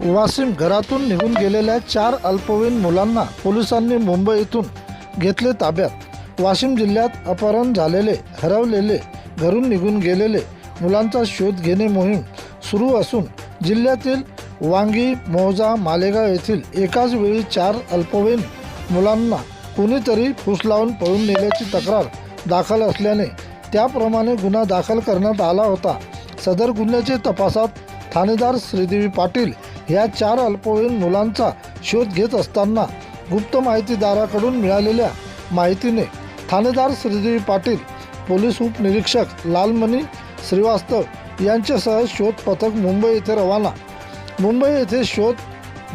वाशिम घरातून निघून गेलेल्या 4 अल्पवयीन मुलांना पोलिसांनी मुंबई येथून घेतले ताब्यात। वाशिम जिल्ह्यात अपहरण झालेले, हरवलेले, घरून निघून गेलेले मुलांचा शोध घेणे मोहीम सुरू असून जिल्ह्यातील वांगी, मौजा, मालेगाव येथील एकाच वेळी 4 अल्पवयीन मुलांना कोणीतरी फूस लावून पळून नेल्याची तक्रार दाखल असल्याने त्याप्रमाणे गुन्हा दाखल करण्यात आला होता। सदर गुन्ह्याच्या तपासात ठाणेदार श्रीदेवी पाटील ह्या 4 अल्पवयीन मुलांचा शोध घेत असताना गुप्त माहितीदाराकडून मिळालेल्या माहितीने ठाणेदार श्रीदेवी पाटील, पोलीस उपनिरीक्षक लालमणी श्रीवास्तव यांच्यासह शोध पथक मुंबई येथे रवाना। मुंबई येथे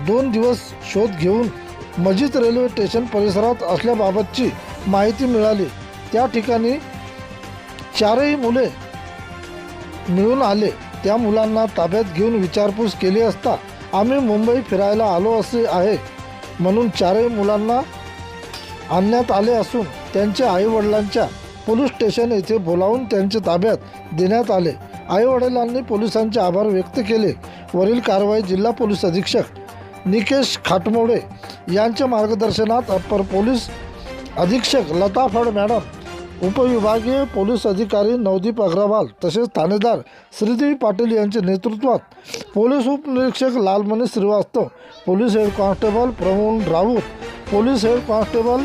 2 दिवस शोध घेऊन मस्जिद रेल्वे स्टेशन परिसरात असल्याबाबतची माहिती मिळाली। त्या ठिकाणी 4ही मुले मिळून आले। त्या मुलांना ताब्यात घेऊन विचारपूस केली असता आम्ही मुंबई फिरायला आलो असे आहे म्हणून 4ही मुलांना आणण्यात आले असून त्यांच्या आईवडिलांच्या पोलीस स्टेशन येथे बोलावून त्यांच्या ताब्यात देण्यात आले। आईवडिलांनी पोलिसांचे आभार व्यक्त केले। वरील कारवाई जिल्हा पोलीस अधीक्षक निकेश खाटमोडे यांच्या मार्गदर्शनात अप्पर पोलीस अधीक्षक लता फड मॅडम, उपविभागीय पोलीस अधिकारी नवदीप अग्रवाल तसेच ठाणेदार श्रीदेवी पाटील यांच्या नेतृत्वात पोलीस उपनिरीक्षक Lalmani Srivastava, police head constable Pramod Raut, police head constable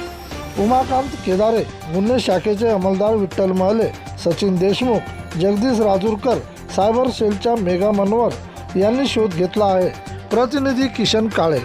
Umakant Kedare, गुन्हे शाखेचे अंमलदार विठ्ठल महले, सचिन देशमुख, जगदीश राजूरकर, सायबर सेलच्या मेघा मनवर यांनी शोध घेतला आहे। प्रतिनिधी किशन काळे।